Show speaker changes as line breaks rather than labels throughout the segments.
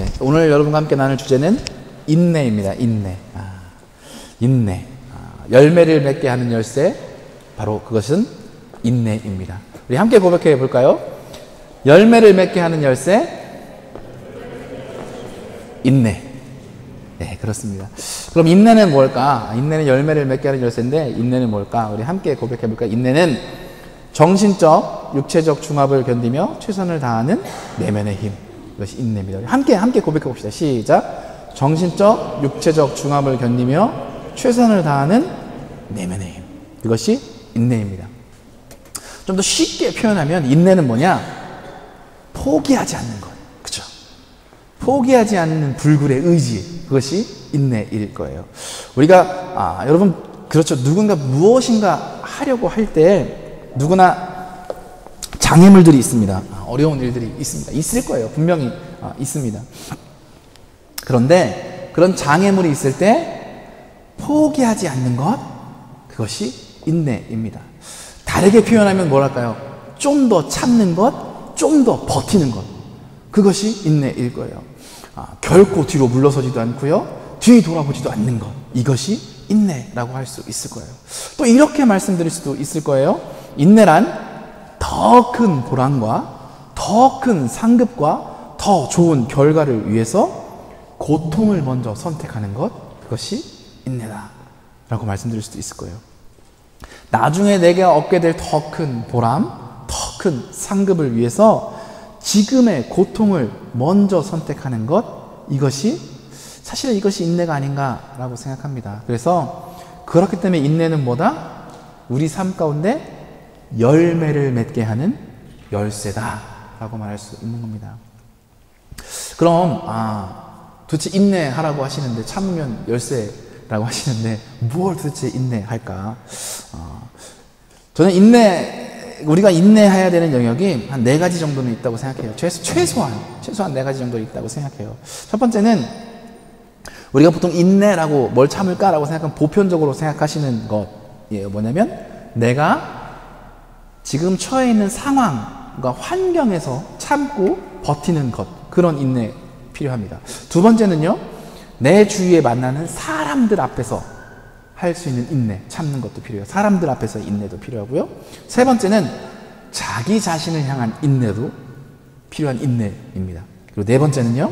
네, 오늘 여러분과 함께 나눌 주제는 인내입니다. 인내. 인내. 열매를 맺게 하는 열쇠, 바로 그것은 인내입니다. 우리 함께 고백해 볼까요? 열매를 맺게 하는 열쇠, 인내. 네, 그렇습니다. 그럼 인내는 뭘까? 인내는 열매를 맺게 하는 열쇠인데, 인내는 뭘까? 우리 함께 고백해 볼까요? 인내는 정신적, 육체적 중압을 견디며 최선을 다하는 내면의 힘. 이것이 인내입니다. 함께 고백해 봅시다. 시작. 정신적, 육체적 중압을 견디며 최선을 다하는 내면의 힘. 이것이 인내입니다. 좀 더 쉽게 표현하면 인내는 뭐냐? 포기하지 않는 것. 그죠? 포기하지 않는 불굴의 의지. 그것이 인내일 거예요. 우리가 여러분 그렇죠. 누군가 무엇인가 하려고 할 때 누구나 장애물들이 있습니다. 어려운 일들이 있습니다. 있을 거예요. 분명히 있습니다. 그런데 그런 장애물이 있을 때 포기하지 않는 것, 그것이 인내입니다. 다르게 표현하면 뭐랄까요? 좀 더 참는 것, 좀 더 버티는 것, 그것이 인내일 거예요. 결코 뒤로 물러서지도 않고요, 뒤 돌아보지도 않는 것, 이것이 인내라고 할 수 있을 거예요. 또 이렇게 말씀드릴 수도 있을 거예요. 인내란 더 큰 보람과 더 큰 상급과 더 좋은 결과를 위해서 고통을 먼저 선택하는 것, 그것이 인내다 라고 말씀드릴 수도 있을 거예요. 나중에 내가 얻게 될 더 큰 보람, 더 큰 상급을 위해서 지금의 고통을 먼저 선택하는 것, 이것이 사실은 이것이 인내가 아닌가라고 생각합니다. 그래서 그렇기 때문에 인내는 뭐다? 우리 삶 가운데 열매를 맺게 하는 열쇠다 라고 말할 수 있는 겁니다. 그럼 도대체 인내하라고 하시는데, 참으면 열쇠라고 하시는데 무엇 도대체 인내할까? 저는 우리가 인내해야 되는 영역이 한 4가지 정도는 있다고 생각해요. 최소한 4가지 정도 있다고 생각해요. 첫 번째는 우리가 보통 인내라고 뭘 참을까라고 생각하면 보편적으로 생각하시는 것이에요. 뭐냐면 내가 지금 처해 있는 상황과 환경에서 참고 버티는 것, 그런 인내 필요합니다. 두 번째는요, 내 주위에 만나는 사람들 앞에서 할 수 있는 인내, 참는 것도 필요해요. 사람들 앞에서 인내도 필요하고요. 세 번째는 자기 자신을 향한 인내도 필요한 인내입니다. 그리고 네 번째는요,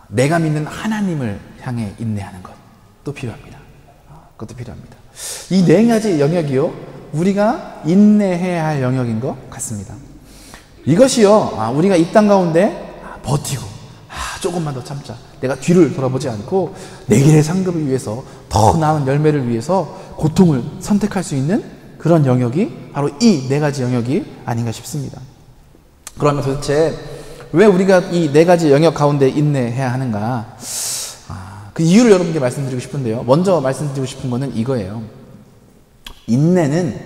내가 믿는 하나님을 향해 인내하는 것도 필요합니다. 그것도 필요합니다. 이 4가지 영역이요, 우리가 인내해야 할 영역인 것 같습니다. 이것이요, 우리가 이 땅 가운데 버티고 조금만 더 참자, 내가 뒤를 돌아보지 않고 내 길의 상급을 위해서, 더 나은 열매를 위해서 고통을 선택할 수 있는 그런 영역이 바로 이 4가지 영역이 아닌가 싶습니다. 그러면 도대체 왜 우리가 이 4가지 영역 가운데 인내해야 하는가? 그 이유를 여러분께 말씀드리고 싶은데요, 먼저 말씀드리고 싶은 거는 이거예요. 인내는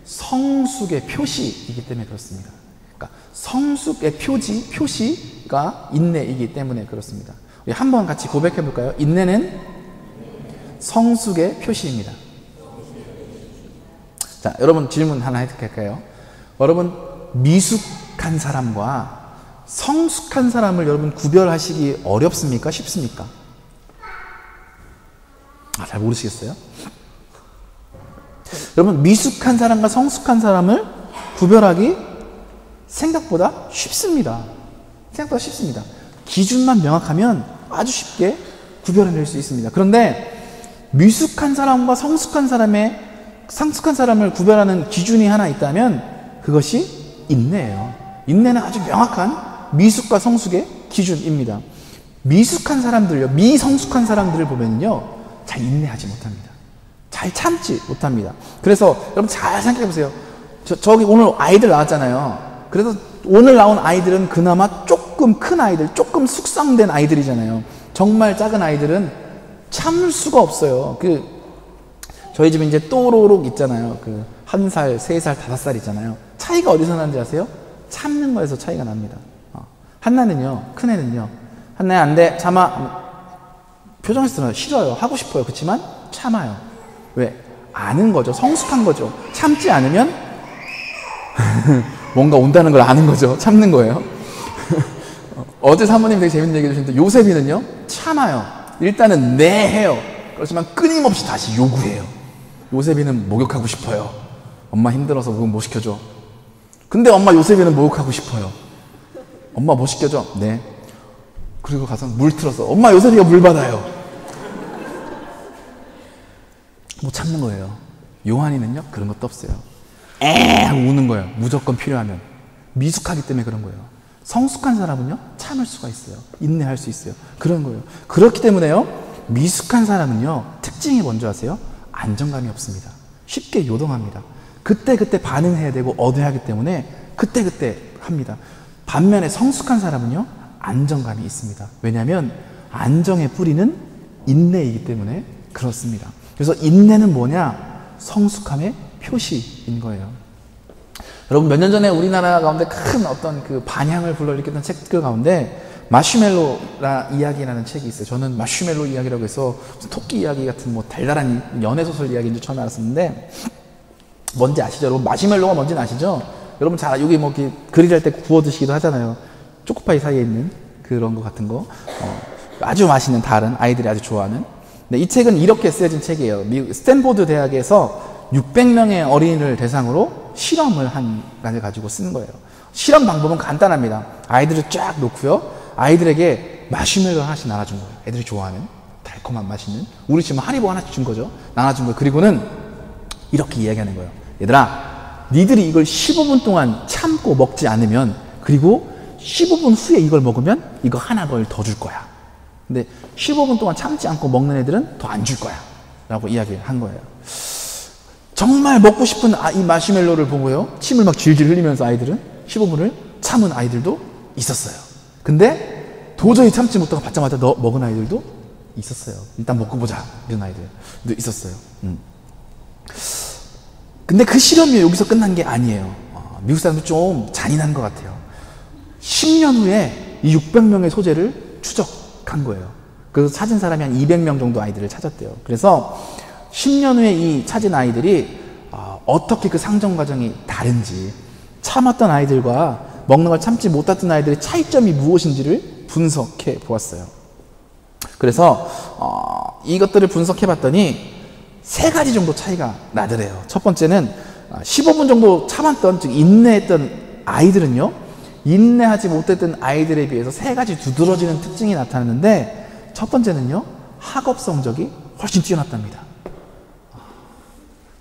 성숙의 표시이기 때문에 그렇습니다. 그러니까 성숙의 표시가 인내이기 때문에 그렇습니다. 우리 한번 같이 고백해 볼까요? 인내는 성숙의 표시입니다. 자, 여러분 질문 하나 해드릴까요? 여러분, 미숙한 사람과 성숙한 사람을 여러분 구별하시기 어렵습니까? 쉽습니까? 잘 모르시겠어요? 여러분, 미숙한 사람과 성숙한 사람을 구별하기 생각보다 쉽습니다. 생각보다 쉽습니다. 기준만 명확하면 아주 쉽게 구별해낼 수 있습니다. 그런데 미숙한 사람과 성숙한 사람을 구별하는 기준이 하나 있다면 그것이 인내예요. 인내는 아주 명확한 미숙과 성숙의 기준입니다. 미숙한 사람들요, 미성숙한 사람들을 보면요, 잘 인내하지 못합니다. 잘 참지 못합니다. 그래서 여러분 잘 생각해 보세요. 저기 오늘 아이들 나왔잖아요. 그래서 오늘 나온 아이들은 그나마 조금 큰 아이들, 조금 숙성된 아이들이잖아요. 정말 작은 아이들은 참을 수가 없어요. 저희 집에 이제 또로록 있잖아요. 1살, 3살, 5살 있잖아요. 차이가 어디서 나는지 아세요? 참는 거에서 차이가 납니다. 한나는요, 큰애는요, 한나야 안 돼, 참아. 표정에서 싫어요. 하고 싶어요. 그렇지만 참아요. 왜? 아는 거죠. 성숙한 거죠. 참지 않으면 뭔가 온다는 걸 아는 거죠. 참는 거예요. 어제 사모님 되게 재밌는 얘기 해주셨는데 요셉이는요 참아요. 일단은 네 해요. 그렇지만 끊임없이 다시 요구해요. 요셉이는 목욕하고 싶어요. 엄마 힘들어서 목욕 못 시켜줘. 근데 엄마 요셉이는 목욕하고 싶어요. 엄마 못 시켜줘. 네. 그리고 가서 물 틀어서 엄마 요셉이가 물 받아요. 못 참는 거예요. 요한이는요 그런 것도 없어요. 하고 우는 거예요. 무조건 필요하면. 미숙하기 때문에 그런 거예요. 성숙한 사람은요 참을 수가 있어요. 인내할 수 있어요. 그런 거예요. 그렇기 때문에요 미숙한 사람은요 특징이 뭔지 아세요? 안정감이 없습니다. 쉽게 요동합니다. 그때그때 반응해야 되고 얻어야 하기 때문에 그때그때 합니다. 반면에 성숙한 사람은요 안정감이 있습니다. 왜냐하면 안정의 뿌리는 인내이기 때문에 그렇습니다. 그래서 인내는 뭐냐? 성숙함의 표시인 거예요. 여러분 몇 년 전에 우리나라 가운데 큰 어떤 그 반향을 불러일으켰던 책들 가운데 마슈멜로라 이야기라는 책이 있어요. 저는 마슈멜로 이야기라고 해서 무슨 토끼 이야기 같은 뭐 달달한 연애소설 이야기인 줄 처음에 알았었는데 뭔지 아시죠? 여러분 마시멜로가 뭔지는 아시죠? 여러분 잘 여기 뭐 이렇게 그릴할 때 구워 드시기도 하잖아요. 초코파이 사이에 있는 그런 거 같은 거 아주 맛있는 달은 아이들이 아주 좋아하는. 네, 이 책은 이렇게 쓰여진 책이에요. 미국 스탠포드 대학에서 600명의 어린이를 대상으로 실험을 한 가지 가지고 쓰는 거예요. 실험 방법은 간단합니다. 아이들을 쫙 놓고요. 아이들에게 마시멜로 하나씩 나눠준 거예요. 애들이 좋아하는 달콤한 맛있는. 우리 지금 하리보 하나씩 준 거죠. 나눠준 거예요. 그리고는 이렇게 이야기하는 거예요. 얘들아, 니들이 이걸 15분 동안 참고 먹지 않으면, 그리고 15분 후에 이걸 먹으면 이거 하나 더 줄 거야. 근데 15분 동안 참지 않고 먹는 애들은 더 안 줄 거야 라고 이야기한 거예요. 정말 먹고 싶은 이 마시멜로를 보고요 침을 막 질질 흘리면서 아이들은 15분을 참은 아이들도 있었어요. 근데 도저히 참지 못하고 받자마자 먹은 아이들도 있었어요. 일단 먹고 보자 이런 아이들도 있었어요. 근데 그 실험이 여기서 끝난 게 아니에요. 미국 사람도 좀 잔인한 것 같아요. 10년 후에 이 600명의 소재를 추적한 거예요. 그래서 찾은 사람이 한 200명 정도 아이들을 찾았대요. 그래서 10년 후에 이 찾은 아이들이 어떻게 그 상정 과정이 다른지, 참았던 아이들과 먹는 걸 참지 못했던 아이들의 차이점이 무엇인지를 분석해 보았어요. 그래서 이것들을 분석해 봤더니 3가지 정도 차이가 나더래요. 첫 번째는 15분 정도 참았던, 즉 인내했던 아이들은요, 인내하지 못했던 아이들에 비해서 3가지 두드러지는 특징이 나타났는데, 첫 번째는요, 학업 성적이 훨씬 뛰어났답니다.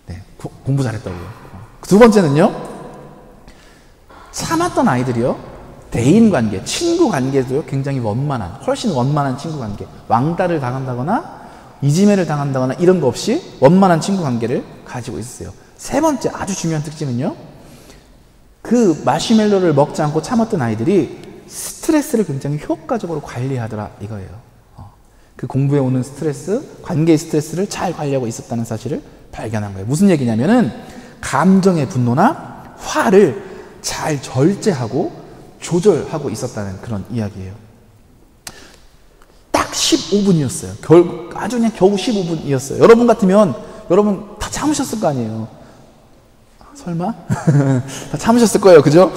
네, 공부 잘했다고요. 두 번째는요, 참았던 아이들이요, 대인 관계, 친구 관계도요, 굉장히 훨씬 원만한 친구 관계, 왕따를 당한다거나 이지매를 당한다거나 이런 거 없이 원만한 친구 관계를 가지고 있었어요. 세 번째 아주 중요한 특징은요, 그 마시멜로를 먹지 않고 참았던 아이들이 스트레스를 굉장히 효과적으로 관리하더라 이거예요. 그 공부에 오는 스트레스, 관계의 스트레스를 잘 관리하고 있었다는 사실을 발견한 거예요. 무슨 얘기냐면은 감정의 분노나 화를 잘 절제하고 조절하고 있었다는 그런 이야기예요. 딱 15분이었어요. 아주 그냥 겨우 15분이었어요. 여러분 같으면 여러분 다 참으셨을 거 아니에요. 설마? 다 참으셨을 거예요. 그죠?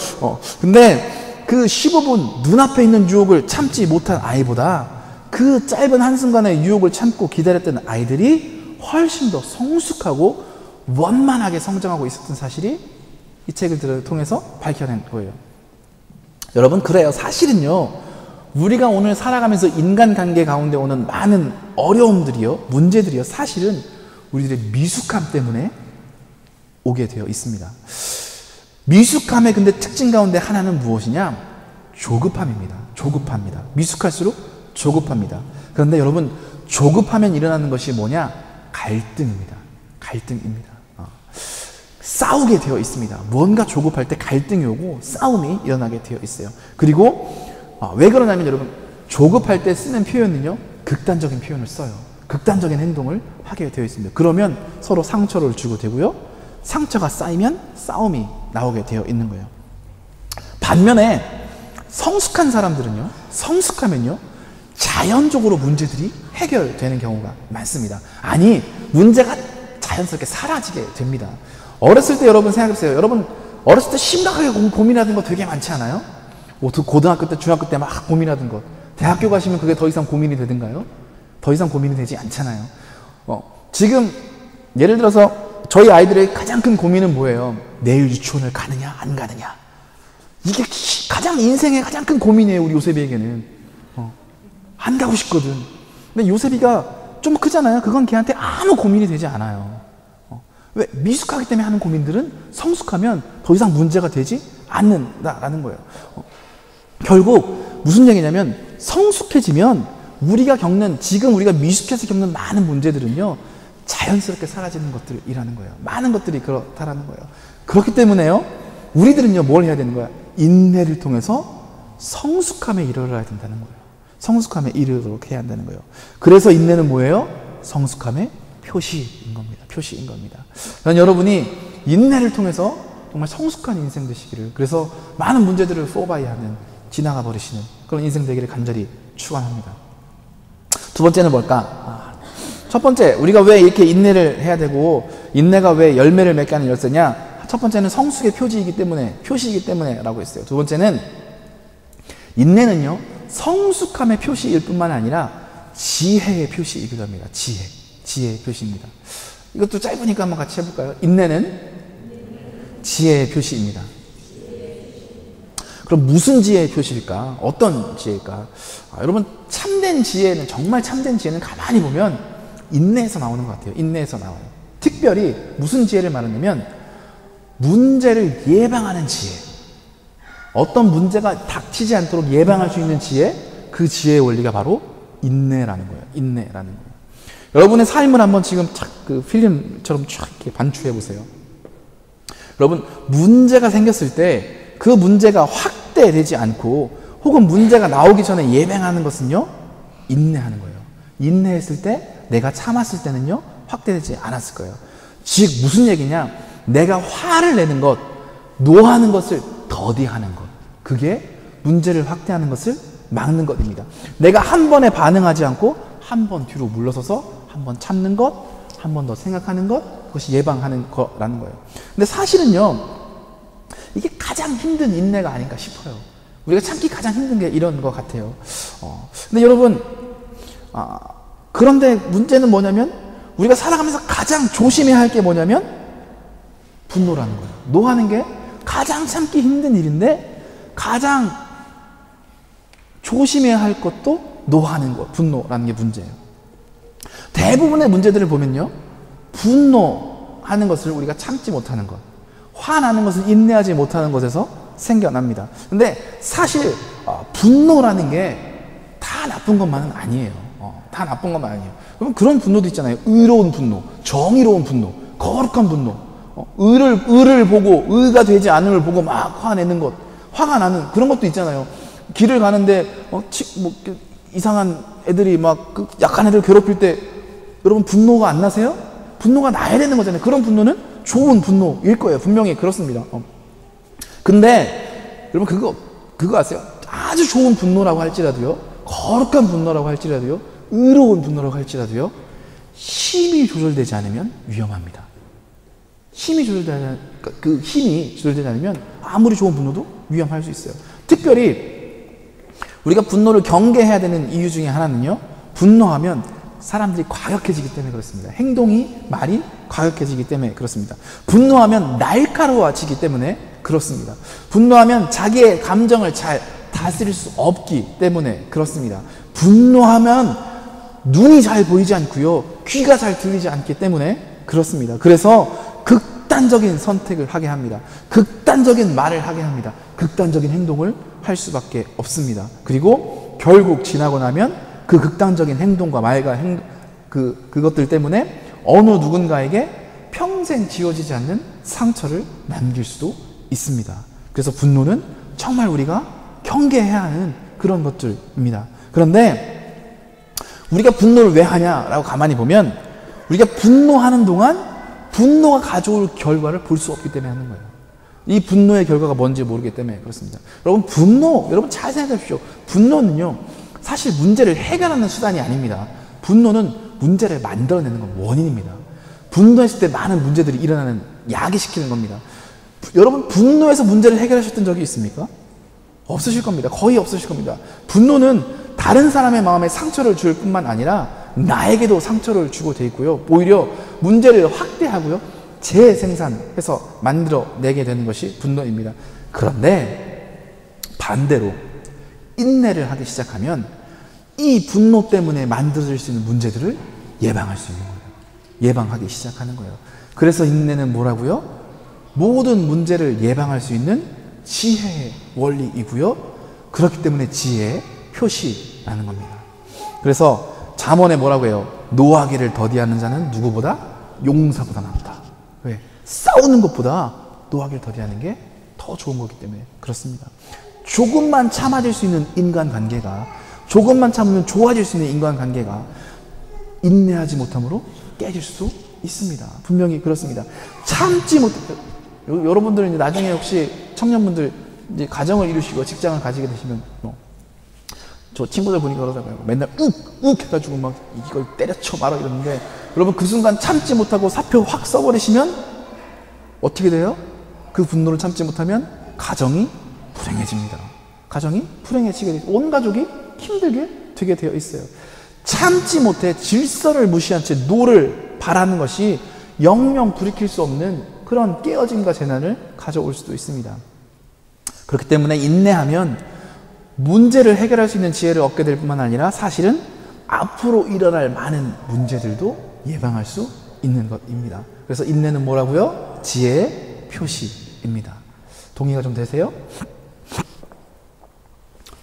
근데 그 15분 눈앞에 있는 유혹을 참지 못한 아이보다 그 짧은 한순간의 유혹을 참고 기다렸던 아이들이 훨씬 더 성숙하고 원만하게 성장하고 있었던 사실이 이 책을 통해서 밝혀낸 거예요. 여러분, 그래요. 사실은요, 우리가 오늘 살아가면서 인간관계 가운데 오는 많은 어려움들이요, 문제들이요, 사실은 우리들의 미숙함 때문에 오게 되어 있습니다. 미숙함의 근데 특징 가운데 하나는 무엇이냐? 조급함입니다. 조급합니다. 미숙할수록 조급합니다. 그런데 여러분, 조급하면 일어나는 것이 뭐냐? 갈등입니다. 갈등입니다. 싸우게 되어 있습니다. 뭔가 조급할 때 갈등이 오고 싸움이 일어나게 되어 있어요. 그리고 왜 그러냐면 여러분, 조급할 때 쓰는 표현은요, 극단적인 표현을 써요. 극단적인 행동을 하게 되어 있습니다. 그러면 서로 상처를 주고 되고요, 상처가 쌓이면 싸움이 나오게 되어 있는 거예요. 반면에 성숙한 사람들은요, 성숙하면요, 자연적으로 문제들이 해결되는 경우가 많습니다. 아니, 문제가 자연스럽게 사라지게 됩니다. 어렸을 때 여러분 생각해보세요. 여러분 어렸을 때 심각하게 고민하던 거 되게 많지 않아요? 뭐 고등학교 때, 중학교 때 막 고민하던 것. 대학교 가시면 그게 더 이상 고민이 되든가요? 더 이상 고민이 되지 않잖아요. 지금 예를 들어서 저희 아이들의 가장 큰 고민은 뭐예요? 내일 유치원을 가느냐 안 가느냐. 이게 가장 인생의 가장 큰 고민이에요. 우리 요셉이에게는. 안 가고 싶거든. 근데 요셉이가 좀 크잖아요. 그건 걔한테 아무 고민이 되지 않아요. 왜? 미숙하기 때문에 하는 고민들은 성숙하면 더 이상 문제가 되지 않는다라는 거예요. 결국 무슨 얘기냐면 성숙해지면 지금 우리가 미숙해서 겪는 많은 문제들은요, 자연스럽게 사라지는 것들이라는 거예요. 많은 것들이 그렇다라는 거예요. 그렇기 때문에요, 우리들은요, 뭘 해야 되는 거야? 인내를 통해서 성숙함에 이르러야 된다는 거예요. 성숙함에 이르도록 해야 한다는 거예요. 그래서 인내는 뭐예요? 성숙함의 표시인 겁니다. 표시인 겁니다. 난 여러분이 인내를 통해서 정말 성숙한 인생 되시기를, 그래서 많은 문제들을 포바이 하는, 지나가 버리시는 그런 인생 되기를 간절히 축원합니다. 두 번째는 뭘까? 첫 번째, 우리가 왜 이렇게 인내를 해야 되고, 인내가 왜 열매를 맺게 하는 열쇠냐? 첫 번째는 성숙의 표시이기 때문에 라고 했어요. 두 번째는, 인내는요, 성숙함의 표시일 뿐만 아니라 지혜의 표시이기도 합니다. 지혜의 표시입니다. 이것도 짧으니까 한번 같이 해볼까요? 인내는 지혜의 표시입니다. 그럼 무슨 지혜의 표시일까? 어떤 지혜일까? 여러분, 정말 참된 지혜는 가만히 보면 인내에서 나오는 것 같아요. 인내에서 나와요. 특별히 무슨 지혜를 말하냐면 문제를 예방하는 지혜. 어떤 문제가 닥치지 않도록 예방할 수 있는 지혜, 그 지혜의 원리가 바로 인내라는 거예요. 인내라는 거예요. 여러분의 삶을 한번 지금 그 필름처럼 쫙 이렇게 반추해 보세요. 여러분, 문제가 생겼을 때 그 문제가 확대되지 않고, 혹은 문제가 나오기 전에 예방하는 것은요, 인내하는 거예요. 인내했을 때, 내가 참았을 때는요, 확대되지 않았을 거예요. 즉 무슨 얘기냐? 내가 화를 내는 것, 노하는 것을 더디하는 것, 그게 문제를 확대하는 것을 막는 것입니다. 내가 한 번에 반응하지 않고 한 번 뒤로 물러서서 한 번 참는 것, 한 번 더 생각하는 것, 그것이 예방하는 거라는 거예요. 근데 사실은요, 이게 가장 힘든 인내가 아닌가 싶어요. 우리가 참기 가장 힘든 게 이런 것 같아요. 근데 여러분, 그런데 문제는 뭐냐면, 우리가 살아가면서 가장 조심해야 할 게 뭐냐면 분노라는 거예요. 노하는 게 가장 참기 힘든 일인데, 가장 조심해야 할 것도 노하는 것, 분노라는 게 문제예요. 대부분의 문제들을 보면요, 분노하는 것을 우리가 참지 못하는 것, 화나는 것을 인내하지 못하는 것에서 생겨납니다. 근데 사실 분노라는 게 다 나쁜 것만은 아니에요. 다 나쁜 것만 아니에요. 그럼 그런 분노도 있잖아요. 의로운 분노, 정의로운 분노, 거룩한 분노. 의를 보고, 의가 되지 않음을 보고 막 화내는 것, 화가 나는 그런 것도 있잖아요. 길을 가는데 이상한 애들이 막 약한 애들 괴롭힐 때 여러분 분노가 안 나세요? 분노가 나야 되는 거잖아요. 그런 분노는 좋은 분노일 거예요. 분명히 그렇습니다. 근데 여러분 그거 아세요? 아주 좋은 분노라고 할지라도요, 거룩한 분노라고 할지라도요, 의로운 분노라고 할지라도요, 힘이 조절되지 않으면 위험합니다. 힘이 조절되지 않으면 아무리 좋은 분노도 위험할 수 있어요. 특별히 우리가 분노를 경계해야 되는 이유 중에 하나는요, 분노하면 사람들이 과격해지기 때문에 그렇습니다. 말이 과격해지기 때문에 그렇습니다. 분노하면 날카로워지기 때문에 그렇습니다. 분노하면 자기의 감정을 잘 다스릴 수 없기 때문에 그렇습니다. 분노하면 눈이 잘 보이지 않고요, 귀가 잘 들리지 않기 때문에 그렇습니다. 그래서 극단적인 선택을 하게 합니다. 극단적인 말을 하게 합니다. 극단적인 행동을 할 수밖에 없습니다. 그리고 결국 지나고 나면 그 극단적인 행동과 말과 그것들 때문에 어느 누군가에게 평생 지워지지 않는 상처를 남길 수도 있습니다. 그래서 분노는 정말 우리가 경계해야 하는 그런 것들입니다. 그런데 우리가 분노를 왜 하냐라고 가만히 보면, 우리가 분노하는 동안 분노가 가져올 결과를 볼 수 없기 때문에 하는 거예요. 이 분노의 결과가 뭔지 모르기 때문에 그렇습니다. 여러분 잘 생각해 보십시오. 분노는요, 사실 문제를 해결하는 수단이 아닙니다. 분노는 문제를 만들어내는 건 원인입니다. 분노했을 때 많은 문제들이 일어나는, 야기시키는 겁니다. 여러분, 분노해서 문제를 해결하셨던 적이 있습니까? 없으실 겁니다. 거의 없으실 겁니다. 분노는 다른 사람의 마음에 상처를 줄 뿐만 아니라 나에게도 상처를 주고 돼 있고요. 오히려 문제를 확대하고요. 재생산해서 만들어내게 되는 것이 분노입니다. 그런데 반대로 인내를 하기 시작하면 이 분노 때문에 만들어질 수 있는 문제들을 예방할 수 있는 거예요. 예방하기 시작하는 거예요. 그래서 인내는 뭐라고요? 모든 문제를 예방할 수 있는 지혜의 원리이고요. 그렇기 때문에 지혜의 표시라는 겁니다. 그래서 잠언에 뭐라고 해요? 노하기를 더디하는 자는 누구보다? 용사보다 낫다. 왜? 싸우는 것보다 노하기를 더디하는 게 더 좋은 거기 때문에 그렇습니다. 조금만 참아질 수 있는 인간관계가, 조금만 참으면 좋아질 수 있는 인간관계가 인내하지 못함으로 깨질 수 있습니다. 분명히 그렇습니다. 참지 못, 여러분들은 이제 나중에 혹시 청년분들 이제 가정을 이루시고 직장을 가지게 되시면 저 친구들 보니까 그러잖아요. 맨날 욱욱 해가지고 막 이걸 때려쳐 말아 이러는데, 여러분 그 순간 참지 못하고 사표 확 써버리시면 어떻게 돼요? 그 분노를 참지 못하면 가정이 불행해집니다. 가정이 불행해지게 돼요. 온 가족이 힘들게 되게 되어 있어요. 참지 못해 질서를 무시한 채 노를 바라는 것이 영영 돌이킬 수 없는 그런 깨어짐과 재난을 가져올 수도 있습니다. 그렇기 때문에 인내하면 문제를 해결할 수 있는 지혜를 얻게 될 뿐만 아니라 사실은 앞으로 일어날 많은 문제들도 예방할 수 있는 것입니다. 그래서 인내는 뭐라고요? 지혜의 표시입니다. 동의가 좀 되세요?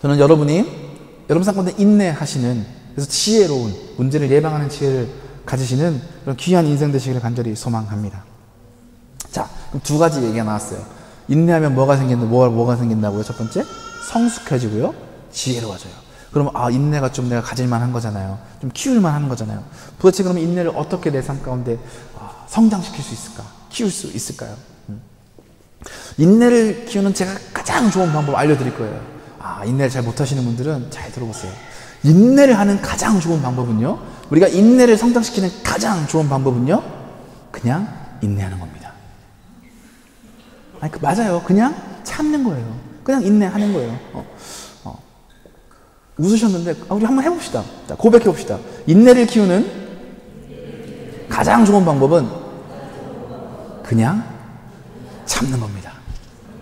저는 여러분 가운데 인내하시는, 그래서 지혜로운, 문제를 예방하는 지혜를 가지시는 그런 귀한 인생 되시기를 간절히 소망합니다. 자, 그럼 두 가지 얘기가 나왔어요. 인내하면 뭐가 생긴다고요? 첫 번째, 성숙해지고요, 지혜로워져요. 그러면 인내가 좀 내가 가질만한 거잖아요. 좀 키울만한 거잖아요. 도대체 그러면 인내를 어떻게 내 삶 가운데 성장시킬 수 있을까? 키울 수 있을까요? 인내를 키우는 제가 가장 좋은 방법 알려드릴 거예요. 인내를 잘 못하시는 분들은 잘 들어보세요. 인내를 하는 가장 좋은 방법은요, 우리가 인내를 성장시키는 가장 좋은 방법은요, 그냥 인내하는 겁니다. 맞아요. 그냥 참는 거예요. 그냥 인내하는 거예요. 웃으셨는데 우리 한번 해봅시다. 자, 고백해봅시다. 인내를 키우는 가장 좋은 방법은 그냥 참는 겁니다.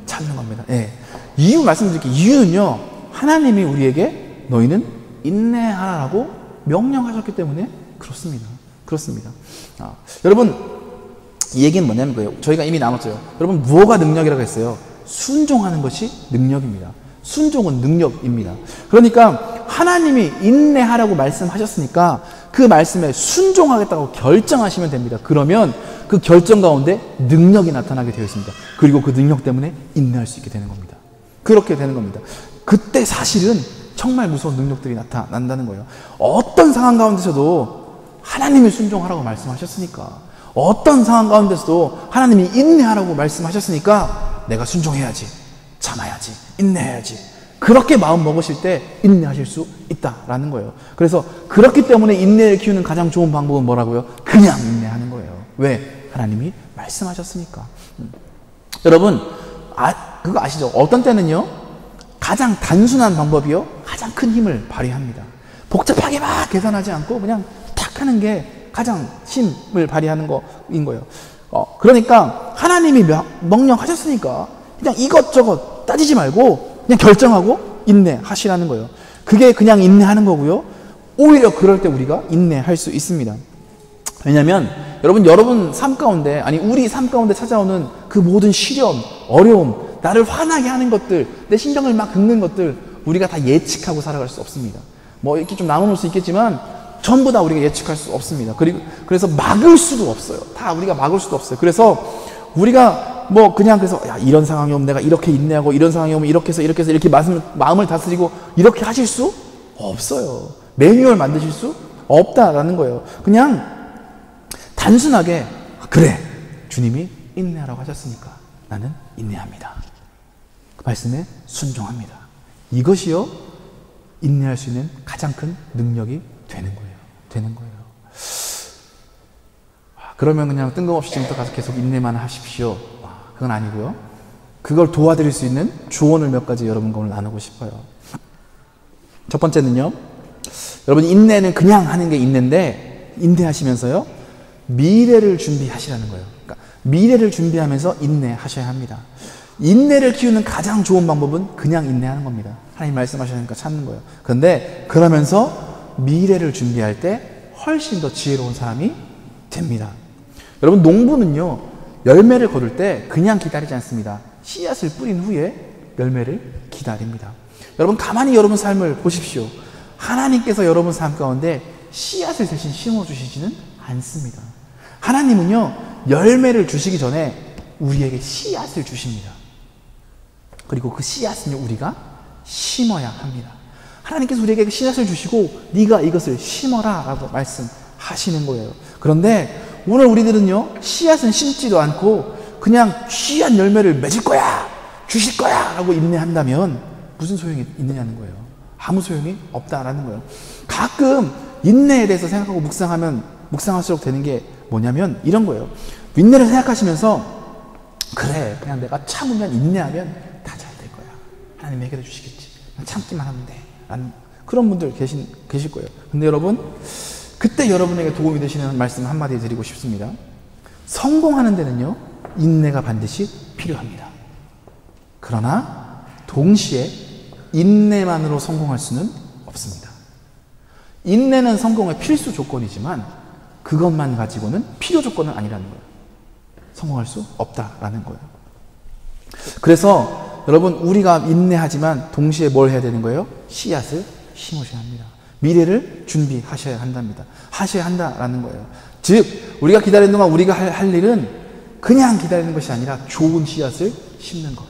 참는 겁니다. 예. 이유 말씀드릴게요. 이유는요, 하나님이 우리에게 너희는 인내하라고 명령하셨기 때문에 그렇습니다. 그렇습니다. 여러분, 이 얘기는 뭐냐면 거예요. 저희가 이미 나눴어요. 여러분, 무엇가 능력이라고 했어요? 순종하는 것이 능력입니다. 순종은 능력입니다. 그러니까 하나님이 인내하라고 말씀하셨으니까 그 말씀에 순종하겠다고 결정하시면 됩니다. 그러면 그 결정 가운데 능력이 나타나게 되어 있습니다. 그리고 그 능력 때문에 인내할 수 있게 되는 겁니다. 그렇게 되는 겁니다. 그때 사실은 정말 무서운 능력들이 나타난다는 거예요. 어떤 상황 가운데서도 하나님이 순종하라고 말씀하셨으니까, 어떤 상황 가운데서도 하나님이 인내하라고 말씀하셨으니까 내가 순종해야지, 참아야지, 인내해야지, 그렇게 마음 먹으실 때 인내하실 수 있다라는 거예요. 그래서 그렇기 때문에 인내를 키우는 가장 좋은 방법은 뭐라고요? 그냥 인내하는 거예요. 왜? 하나님이 말씀하셨으니까. 여러분, 그거 아시죠? 어떤 때는요, 가장 단순한 방법이요, 가장 큰 힘을 발휘합니다. 복잡하게 막 계산하지 않고 그냥 탁 하는 게 가장 힘을 발휘하는 거인 거예요. 그러니까 하나님이 명령하셨으니까 그냥 이것저것 따지지 말고 그냥 결정하고 인내하시라는 거예요. 그게 그냥 인내하는 거고요. 오히려 그럴 때 우리가 인내할 수 있습니다. 왜냐하면 여러분 삶 가운데, 아니 우리 삶 가운데 찾아오는 그 모든 시련, 어려움, 나를 화나게 하는 것들, 내 심장을 막 긁는 것들, 우리가 다 예측하고 살아갈 수 없습니다. 뭐 이렇게 좀 나눠놓을 수 있겠지만 전부 다 우리가 예측할 수 없습니다. 그래서 막을 수도 없어요. 다 우리가 막을 수도 없어요. 그래서 우리가 그래서 이런 상황이 오면 내가 이렇게 인내하고, 이런 상황이 오면 이렇게 해서 이렇게 마음을 다스리고 이렇게 하실 수 없어요. 매뉴얼 만드실 수 없다라는 거예요. 그냥 단순하게 그래, 주님이 인내하라고 하셨으니까 나는 인내합니다. 그 말씀에 순종합니다. 이것이요, 인내할 수 있는 가장 큰 능력이 되는 거예요. 그러면 그냥 뜬금없이 지금부터 가서 계속 인내만 하십시오. 그건 아니고요. 그걸 도와드릴 수 있는 조언을 몇 가지 여러분과 오늘 나누고 싶어요. 첫 번째는요, 여러분 인내는 그냥 하는 게 인내인데, 인내하시면서요 미래를 준비하시라는 거예요. 그러니까 미래를 준비하면서 인내하셔야 합니다. 인내를 키우는 가장 좋은 방법은 그냥 인내하는 겁니다. 하나님 말씀하시니까 찾는 거예요. 그런데 그러면서 미래를 준비할 때 훨씬 더 지혜로운 사람이 됩니다. 여러분 농부는요 열매를 거둘 때 그냥 기다리지 않습니다. 씨앗을 뿌린 후에 열매를 기다립니다. 여러분 가만히 여러분 삶을 보십시오. 하나님께서 여러분 삶 가운데 씨앗을 대신 심어주시지는 않습니다. 하나님은요 열매를 주시기 전에 우리에게 씨앗을 주십니다. 그리고 그 씨앗은요 우리가 심어야 합니다. 하나님께서 우리에게 씨앗을 주시고 네가 이것을 심어라 라고 말씀하시는 거예요. 그런데 오늘 우리들은요 씨앗은 심지도 않고 그냥 씨앗 열매를 맺을 거야 주실 거야 라고 인내한다면 무슨 소용이 있느냐는 거예요. 아무 소용이 없다라는 거예요. 가끔 인내에 대해서 생각하고 묵상할수록 되는 게 뭐냐면 이런 거예요. 인내를 생각하시면서 그래 그냥 내가 참으면 인내하면 다 잘 될 거야. 하나님 해결해 주시겠지. 참기만 하면 돼. 라는 그런 분들 계실 거예요. 근데 여러분 그때 여러분에게 도움이 되시는 말씀 한마디 드리고 싶습니다. 성공하는 데는요 인내가 반드시 필요합니다. 그러나 동시에 인내만으로 성공할 수는 없습니다. 인내는 성공의 필수 조건이지만 그것만 가지고는 필요 조건은 아니라는 거예요. 성공할 수 없다라는 거예요. 그래서 여러분 우리가 인내하지만 동시에 뭘 해야 되는 거예요? 씨앗을 심으셔야 합니다. 미래를 준비하셔야 한답니다. 하셔야 한다라는 거예요. 즉 우리가 기다리는 동안 우리가 할 일은 그냥 기다리는 것이 아니라 좋은 씨앗을 심는 것,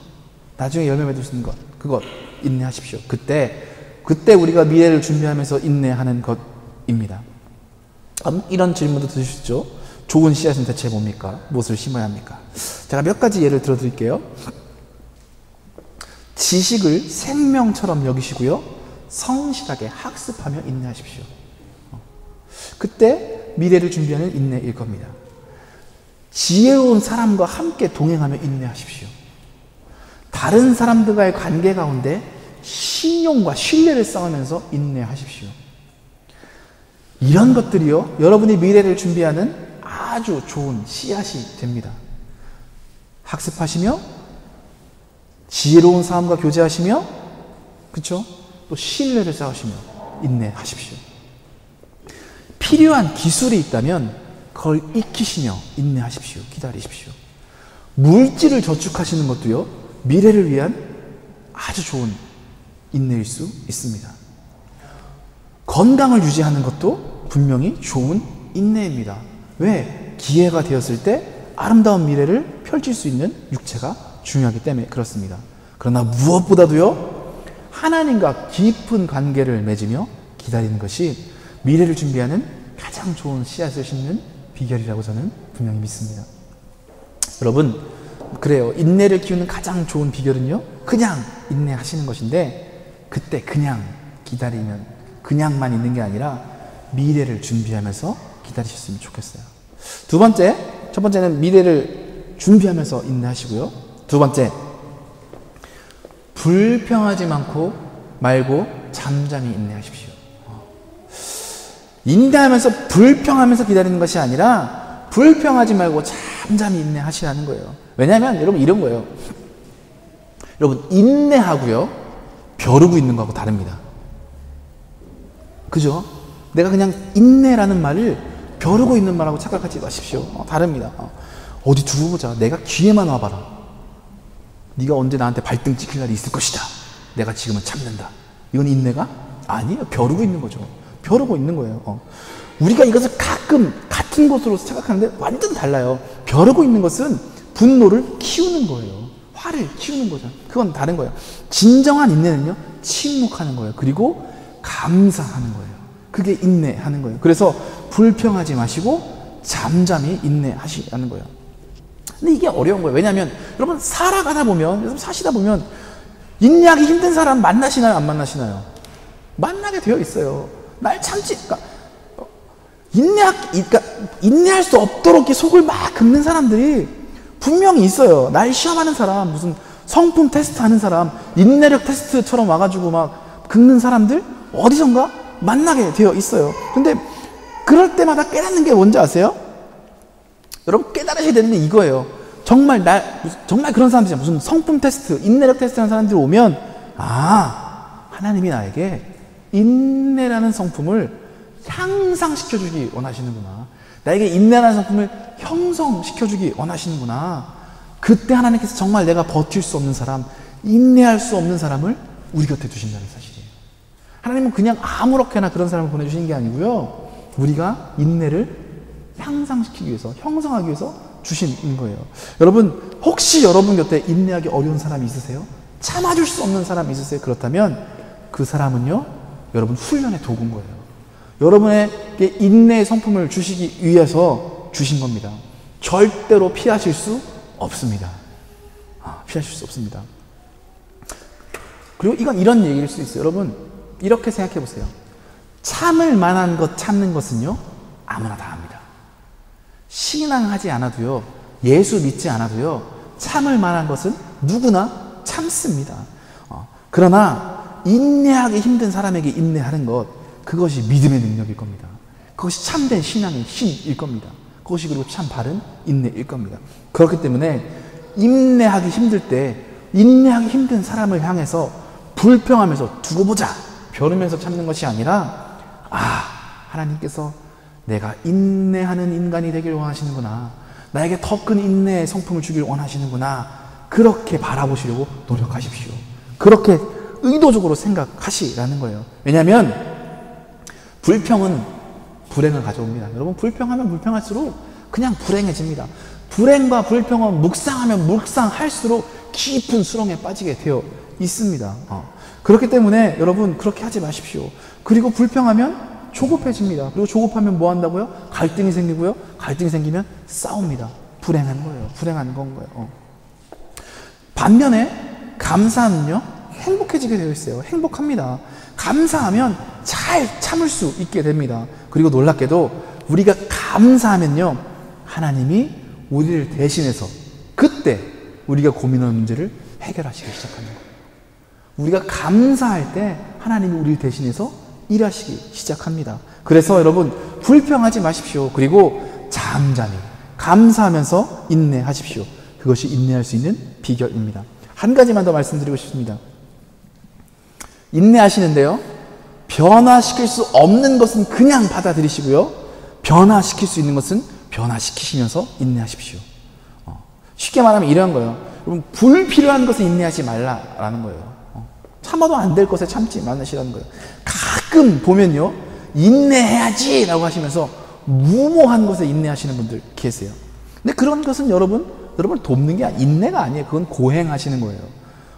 나중에 열매 맺을 수 있는 것, 그것 인내하십시오. 그때 우리가 미래를 준비하면서 인내하는 것입니다. 이런 질문도 드시죠. 좋은 씨앗은 대체 뭡니까? 무엇을 심어야 합니까? 제가 몇 가지 예를 들어 드릴게요. 지식을 생명처럼 여기시고요. 성실하게 학습하며 인내하십시오. 그때 미래를 준비하는 인내일 겁니다. 지혜로운 사람과 함께 동행하며 인내하십시오. 다른 사람들과의 관계 가운데 신용과 신뢰를 쌓으면서 인내하십시오. 이런 것들이요 여러분이 미래를 준비하는 아주 좋은 씨앗이 됩니다. 학습하시며 지혜로운 사람과 교제하시며 그렇죠? 또 신뢰를 쌓으시며 인내하십시오. 필요한 기술이 있다면 그걸 익히시며 인내하십시오. 기다리십시오. 물질을 저축하시는 것도요 미래를 위한 아주 좋은 인내일 수 있습니다. 건강을 유지하는 것도 분명히 좋은 인내입니다. 왜? 기회가 되었을 때 아름다운 미래를 펼칠 수 있는 육체가 중요하기 때문에 그렇습니다. 그러나 무엇보다도요 하나님과 깊은 관계를 맺으며 기다리는 것이 미래를 준비하는 가장 좋은 씨앗을 심는 비결이라고 저는 분명히 믿습니다. 여러분 그래요. 인내를 키우는 가장 좋은 비결은요 그냥 인내하시는 것인데 그때 그냥 기다리면 그냥만 있는 게 아니라 미래를 준비하면서 기다리셨으면 좋겠어요. 첫 번째는 미래를 준비하면서 인내하시고요. 두 번째, 불평하지 말고 잠잠히 인내하십시오. 인내하면서 불평하면서 기다리는 것이 아니라 불평하지 말고 잠잠히 인내하시라는 거예요. 왜냐하면 여러분 이런 거예요. 여러분 인내하고요 벼르고 있는 거하고 다릅니다. 그죠? 내가 그냥 인내라는 말을 벼르고 있는 말하고 착각하지 마십시오. 다릅니다. 어디 두고 보자. 내가 기회만 와봐라. 네가 언제 나한테 발등 찍힐 날이 있을 것이다. 내가 지금은 참는다. 이건 인내가? 아니에요. 벼르고 있는 거죠. 벼르고 있는 거예요. 우리가 이것을 가끔 같은 것으로 생각하는데 완전 달라요. 벼르고 있는 것은 분노를 키우는 거예요. 화를 키우는 거죠. 그건 다른 거예요. 진정한 인내는요 침묵하는 거예요. 그리고 감사하는 거예요. 그게 인내하는 거예요. 그래서 불평하지 마시고 잠잠히 인내하시라는 거예요. 근데 이게 어려운 거예요. 왜냐하면 여러분 살아가다 보면 여러분 사시다 보면 인내하기 힘든 사람 만나시나요? 안 만나시나요? 만나게 되어 있어요. 날 참지 인내할 수 없도록 속을 막 긁는 사람들이 분명히 있어요. 날 시험하는 사람, 무슨 성품 테스트 하는 사람, 인내력 테스트처럼 와가지고 막 긁는 사람들 어디선가 만나게 되어 있어요. 근데 그럴 때마다 깨닫는 게 뭔지 아세요? 여러분 깨달으셔야 되는 게 이거예요. 정말 그런 사람들이 무슨 성품 테스트, 인내력 테스트 하는 사람들이 오면, 하나님이 나에게 인내라는 성품을 향상시켜주기 원하시는구나. 나에게 인내라는 성품을 형성시켜주기 원하시는구나. 그때 하나님께서 정말 내가 버틸 수 없는 사람, 인내할 수 없는 사람을 우리 곁에 두신다는 사실이에요. 하나님은 그냥 아무렇게나 그런 사람을 보내주시는 게 아니고요. 우리가 인내를 향상시키기 위해서, 형성하기 위해서 주신 거예요. 여러분, 혹시 여러분 곁에 인내하기 어려운 사람이 있으세요? 참아줄 수 없는 사람이 있으세요? 그렇다면 그 사람은요, 여러분 훈련의 도구인 거예요. 여러분에게 인내의 성품을 주시기 위해서 주신 겁니다. 절대로 피하실 수 없습니다. 피하실 수 없습니다. 그리고 이건 이런 얘기일 수 있어요. 여러분, 이렇게 생각해 보세요. 참을 만한 것 참는 것은요, 아무나 다 합니다. 신앙하지 않아도요, 예수 믿지 않아도요, 참을 만한 것은 누구나 참습니다. 그러나 인내하기 힘든 사람에게 인내하는 것, 그것이 믿음의 능력일 겁니다. 그것이 참된 신앙의 힘일 겁니다. 그것이 그리고 참 바른 인내일 겁니다. 그렇기 때문에 인내하기 힘들 때, 인내하기 힘든 사람을 향해서 불평하면서 두고 보자, 벼르면서 참는 것이 아니라, 하나님께서 내가 인내하는 인간이 되길 원하시는구나, 나에게 더 큰 인내의 성품을 주길 원하시는구나, 그렇게 바라보시려고 노력하십시오. 그렇게 의도적으로 생각하시라는 거예요. 왜냐하면 불평은 불행을 가져옵니다. 여러분, 불평하면 불평할수록 그냥 불행해집니다. 불행과 불평은 묵상하면 묵상할수록 깊은 수렁에 빠지게 되어 있습니다. 그렇기 때문에 여러분, 그렇게 하지 마십시오. 그리고 불평하면 조급해집니다. 그리고 조급하면 뭐 한다고요? 갈등이 생기고요. 갈등이 생기면 싸웁니다. 불행한 거예요. 불행한 건 거예요. 반면에 감사는요, 행복해지게 되어 있어요. 행복합니다. 감사하면 잘 참을 수 있게 됩니다. 그리고 놀랍게도 우리가 감사하면요, 하나님이 우리를 대신해서 그때 우리가 고민하는 문제를 해결하시기 시작하는 거예요. 우리가 감사할 때 하나님이 우리를 대신해서 일하시기 시작합니다. 그래서 여러분, 불평하지 마십시오. 그리고 잠잠히 감사하면서 인내하십시오. 그것이 인내할 수 있는 비결입니다. 한 가지만 더 말씀드리고 싶습니다. 인내하시는데요, 변화시킬 수 없는 것은 그냥 받아들이시고요, 변화시킬 수 있는 것은 변화시키시면서 인내하십시오. 쉽게 말하면 이런 거예요. 여러분, 불필요한 것에 인내하지 말라라는 거예요. 참아도 안 될 것에 참지 말으시라는 거예요. 가끔 보면요, 인내해야지 라고 하시면서 무모한 것에 인내하시는 분들 계세요. 근데 그런 것은 여러분을 돕는 게 인내가 아니에요. 그건 고행하시는 거예요.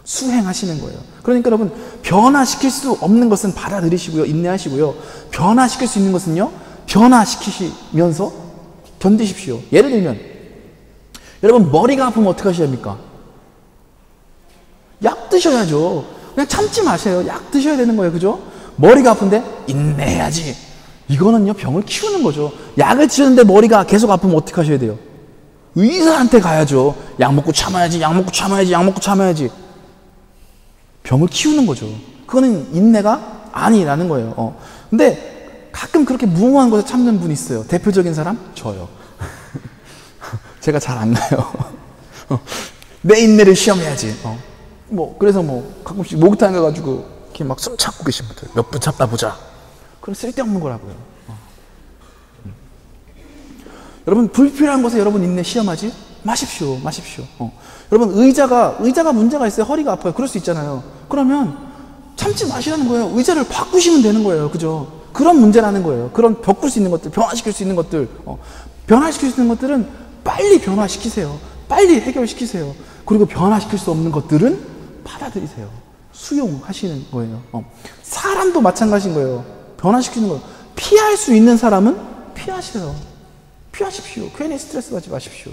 수행하시는 거예요. 그러니까 여러분, 변화시킬 수 없는 것은 받아들이시고요, 인내하시고요, 변화시킬 수 있는 것은요, 변화시키시면서 견디십시오. 예를 들면 여러분, 머리가 아프면 어떻게 하셔야 합니까? 약 드셔야죠. 그냥 참지 마세요. 약 드셔야 되는 거예요. 그죠? 머리가 아픈데 인내해야지. 이거는요, 병을 키우는 거죠. 약을 드셨는데 머리가 계속 아프면 어떻게 하셔야 돼요? 의사한테 가야죠. 약 먹고 참아야지, 약 먹고 참아야지, 약 먹고 참아야지. 병을 키우는 거죠. 그거는 인내가 아니라는 거예요. 근데 가끔 그렇게 무모한 것에 참는 분이 있어요. 대표적인 사람? 저요. 제가 잘 안 가요. 내 인내를 시험해야지. 그래서 가끔씩 목욕탕 가가지고 이렇게 막 숨 참고 계신 분들, 몇 분 참다 보자. 그럼 쓸데없는 거라고요. 여러분, 불필요한 것에 여러분 인내 시험하지 마십시오. 여러분, 의자가 문제가 있어요. 허리가 아파요. 그럴 수 있잖아요. 그러면 참지 마시라는 거예요. 의자를 바꾸시면 되는 거예요. 그죠? 그런 문제라는 거예요. 그런 바꿀 수 있는 것들, 변화시킬 수 있는 것들, 변화시킬 수 있는 것들은 빨리 변화시키세요. 빨리 해결시키세요. 그리고 변화시킬 수 없는 것들은 받아들이세요. 수용하시는 거예요. 사람도 마찬가지인 거예요. 변화시키는 거. 피할 수 있는 사람은 피하세요. 피하십시오. 괜히 스트레스 받지 마십시오.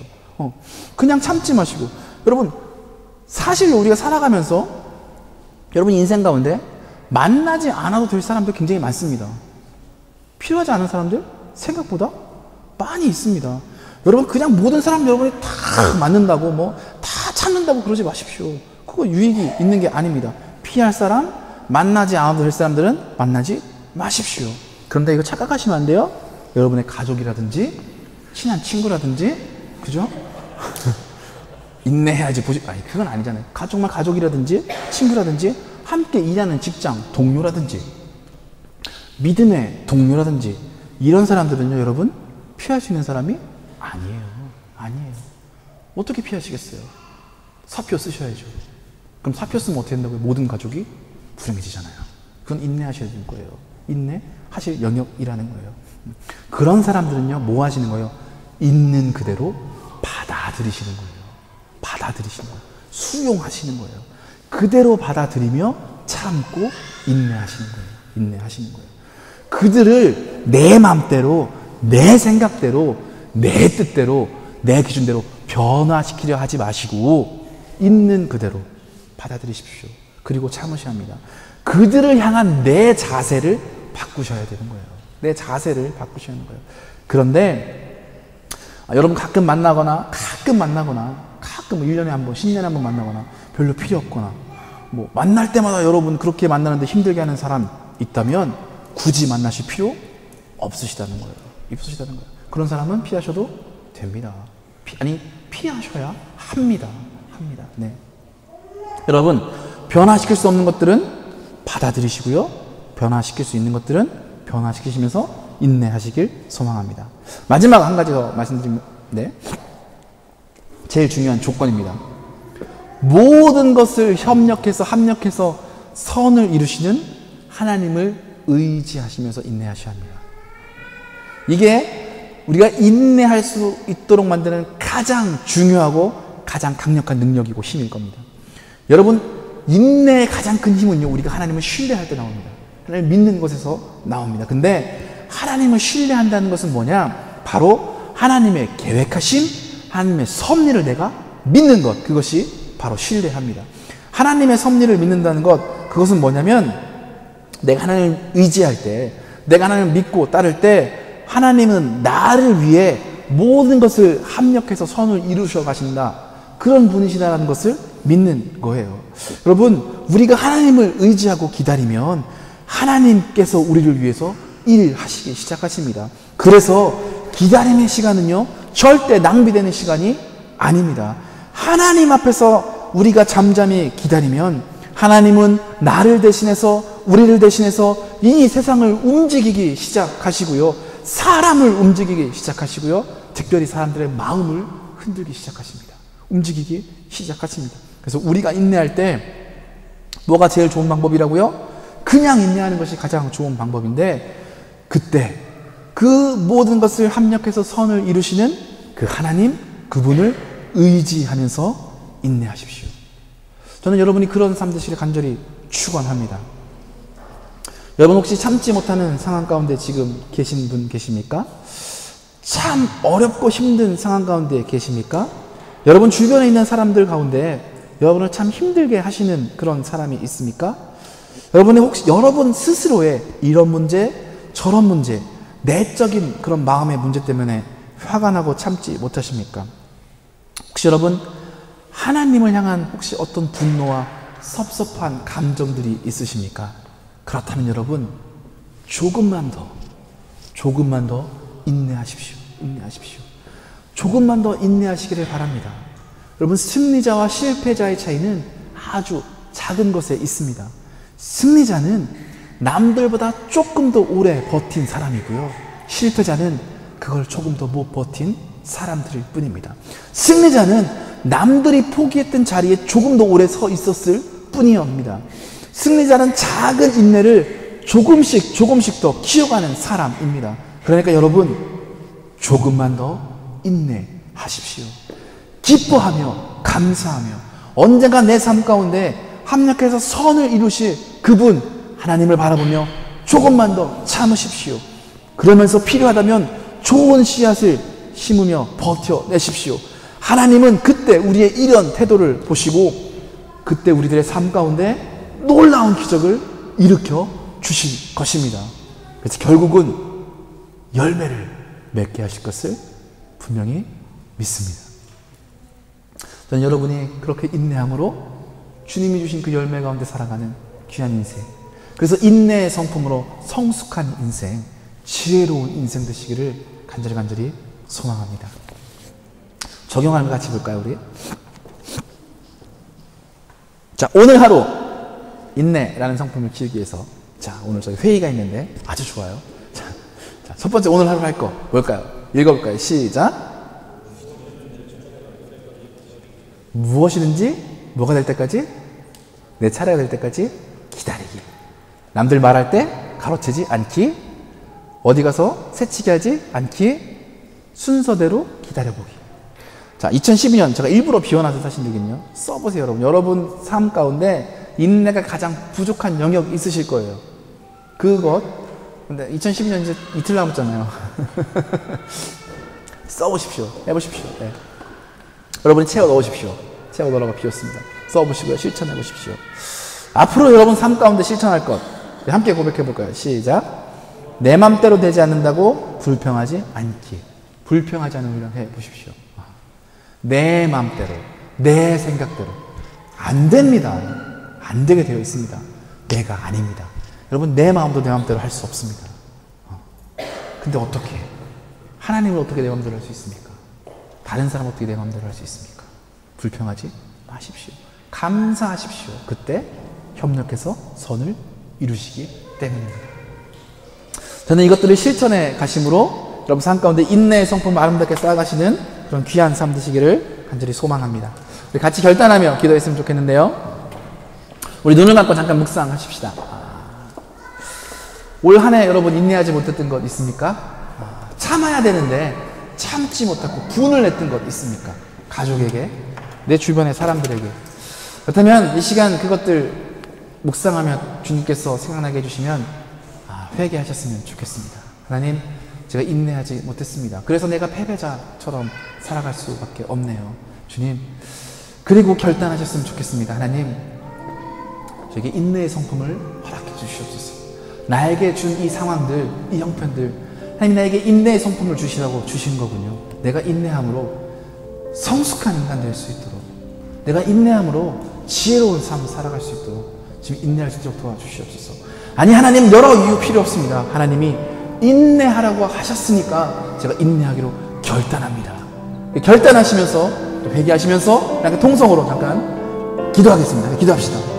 그냥 참지 마시고. 여러분, 사실 우리가 살아가면서 여러분 인생 가운데 만나지 않아도 될 사람들 굉장히 많습니다. 필요하지 않은 사람들 생각보다 많이 있습니다. 여러분, 그냥 모든 사람 여러분이 다 맞는다고 다 참는다고 그러지 마십시오. 그거 유익이 있는 게 아닙니다. 피할 사람, 만나지 않아도 될 사람들은 만나지 마십시오. 그런데 이거 착각하시면 안 돼요. 여러분의 가족이라든지 친한 친구라든지, 그죠? 인내해야지 아니 그건 아니잖아요. 정말 가족이라든지 친구라든지 함께 일하는 직장 동료라든지 믿음의 동료라든지 이런 사람들은요, 여러분 피할 수 있는 사람이 아니에요. 어떻게 피하시겠어요? 사표 쓰셔야죠. 그럼 사표 쓰면 어떻게 된다고요? 모든 가족이 불행해지잖아요. 그건 인내하셔야 되는 거예요. 인내하실 영역이라는 거예요. 그런 사람들은요, 뭐 하시는 거예요? 있는 그대로 받아들이시는 거예요. 받아들이시는 거예요. 수용하시는 거예요. 그대로 받아들이며 참고 인내하시는 거예요. 인내하시는 거예요. 그들을 내 맘대로, 내 생각대로, 내 뜻대로, 내 기준대로 변화시키려 하지 마시고 있는 그대로 받아들이십시오. 그리고 참으셔야 합니다. 그들을 향한 내 자세를 바꾸셔야 되는 거예요. 내 자세를 바꾸셔야 하는 거예요. 그런데 여러분 가끔 만나거나 가끔 1년에 한 번, 10년에 한 번 만나거나 별로 필요 없거나 뭐 만날 때마다 여러분 그렇게 만나는데 힘들게 하는 사람 있다면 굳이 만나실 필요 없으시다는 거예요. 그런 사람은 피하셔도 됩니다. 피하셔야 합니다. 네. 여러분, 변화시킬 수 없는 것들은 받아들이시고요. 변화시킬 수 있는 것들은 변화시키시면서 인내하시길 소망합니다. 마지막 한 가지 더 말씀드리면, 네. 제일 중요한 조건입니다. 모든 것을 합력해서 선을 이루시는 하나님을 의지하시면서 인내하셔야 합니다. 이게 우리가 인내할 수 있도록 만드는 가장 중요하고 가장 강력한 능력이고 힘일 겁니다. 여러분, 인내의 가장 큰 힘은요, 우리가 하나님을 신뢰할 때 나옵니다. 하나님을 믿는 것에서 나옵니다. 근데 하나님을 신뢰한다는 것은 뭐냐? 바로 하나님의 계획하심, 하나님의 섭리를 내가 믿는 것, 그것이 바로 신뢰합니다. 하나님의 섭리를 믿는다는 것, 그것은 뭐냐면 내가 하나님을 의지할 때, 내가 하나님을 믿고 따를 때 하나님은 나를 위해 모든 것을 합력해서 선을 이루셔 가신다, 그런 분이시다라는 것을 믿는 거예요. 여러분, 우리가 하나님을 의지하고 기다리면 하나님께서 우리를 위해서 일하시기 시작하십니다. 그래서 기다림의 시간은요, 절대 낭비되는 시간이 아닙니다. 하나님 앞에서 우리가 잠잠히 기다리면 하나님은 나를 대신해서, 우리를 대신해서 이 세상을 움직이기 시작하시고요, 사람을 움직이기 시작하시고요, 특별히 사람들의 마음을 흔들기 시작하십니다. 움직이기 시작하십니다. 그래서 우리가 인내할 때 뭐가 제일 좋은 방법이라고요? 그냥 인내하는 것이 가장 좋은 방법인데, 그때 그 모든 것을 합력해서 선을 이루시는 그 하나님, 그분을 의지하면서 인내하십시오. 저는 여러분이 그런 삶 되시길 간절히 축원합니다. 여러분, 혹시 참지 못하는 상황 가운데 지금 계신 분 계십니까? 참 어렵고 힘든 상황 가운데 계십니까? 여러분 주변에 있는 사람들 가운데 여러분을 참 힘들게 하시는 그런 사람이 있습니까? 여러분의 혹시 여러분 스스로의 이런 문제, 저런 문제, 내적인 그런 마음의 문제 때문에 화가 나고 참지 못하십니까? 혹시 여러분 하나님을 향한 혹시 어떤 분노와 섭섭한 감정들이 있으십니까? 그렇다면 여러분 조금만 더 인내하십시오. 조금만 더 인내하시기를 바랍니다. 여러분, 승리자와 실패자의 차이는 아주 작은 것에 있습니다. 승리자는 남들보다 조금 더 오래 버틴 사람이고요, 실패자는 그걸 조금 더 못 버틴 사람들일 뿐입니다. 승리자는 남들이 포기했던 자리에 조금 더 오래 서 있었을 뿐이옵니다. 승리자는 작은 인내를 조금씩 더 키워가는 사람입니다. 그러니까 여러분, 조금만 더 인내하십시오. 기뻐하며 감사하며 언젠가 내 삶 가운데 합력해서 선을 이루실 그분 하나님을 바라보며 조금만 더 참으십시오. 그러면서 필요하다면 좋은 씨앗을 심으며 버텨내십시오. 하나님은 그때 우리의 이런 태도를 보시고 그때 우리들의 삶 가운데 놀라운 기적을 일으켜 주실 것입니다. 그래서 결국은 열매를 맺게 하실 것을 분명히 믿습니다. 저는 여러분이 그렇게 인내함으로 주님이 주신 그 열매 가운데 살아가는 귀한 인생. 그래서 인내의 성품으로 성숙한 인생, 지혜로운 인생 되시기를 간절히 소망합니다. 적용하는 거 같이 볼까요, 우리? 자, 오늘 하루 인내라는 성품을 키우기 위해서, 자, 오늘 저희 회의가 있는데 아주 좋아요. 자, 첫 번째 오늘 하루 할 거 뭘까요? 읽어볼까요? 시작. 무엇이든지 뭐가 될 때까지, 내 차례가 될 때까지 기다리기. 남들 말할 때 가로채지 않기. 어디 가서 새치기 하지 않기. 순서대로 기다려보기. 자, 2012년 제가 일부러 비워놔서 사실 얘기는요, 써보세요. 여러분 삶 가운데 인내가 가장 부족한 영역이 있으실 거예요. 근데 2012년 이제 이틀 남았잖아요. 써보십시오. 해보십시오. 네. 여러분이 채워 넣으십시오. 채워 넣으라고 비웠습니다. 써보시고요. 실천해 보십시오. 앞으로 여러분 삶 가운데 실천할 것 함께 고백해 볼까요? 시작. 내 맘대로 되지 않는다고 불평하지 않기. 불평하지 않는 훈련 해 보십시오. 내 맘대로, 내 생각대로 안 됩니다. 안 되게 되어 있습니다. 내가 아닙니다. 여러분, 내 마음도 내 맘대로 할 수 없습니다. 근데 어떻게? 하나님을 어떻게 내 맘대로 할 수 있습니까? 다른 사람 어떻게 내 맘대로 할 수 있습니까? 불평하지 마십시오. 감사하십시오. 그때 협력해서 선을 이루시기 때문입니다. 저는 이것들을 실천해 가심으로 여러분 삶 가운데 인내의 성품을 아름답게 쌓아가시는 그런 귀한 삶 되시기를 간절히 소망합니다. 우리 같이 결단하며 기도했으면 좋겠는데요. 우리 눈을 감고 잠깐 묵상하십시다. 올 한 해 여러분 인내하지 못했던 것 있습니까? 참아야 되는데 참지 못하고 분을 냈던 것 있습니까? 가족에게, 내 주변의 사람들에게. 그렇다면 이 시간 그것들 묵상하며 주님께서 생각나게 해주시면 회개하셨으면 좋겠습니다. 하나님, 제가 인내하지 못했습니다. 그래서 내가 패배자처럼 살아갈 수밖에 없네요. 주님, 그리고 결단하셨으면 좋겠습니다. 하나님, 저에게 인내의 성품을 허락해 주시옵소서. 나에게 준 이 상황들, 이 형편들, 하나님 나에게 인내의 성품을 주시라고 주신 거군요. 내가 인내함으로 성숙한 인간 될 수 있도록, 내가 인내함으로 지혜로운 삶을 살아갈 수 있도록 지금 인내할 수 있도록 도와주시옵소서. 아니, 하나님 여러 이유 필요 없습니다. 하나님이 인내하라고 하셨으니까 제가 인내하기로 결단합니다. 결단하시면서 또 회개하시면서 통성으로 잠깐 기도하겠습니다. 기도합시다.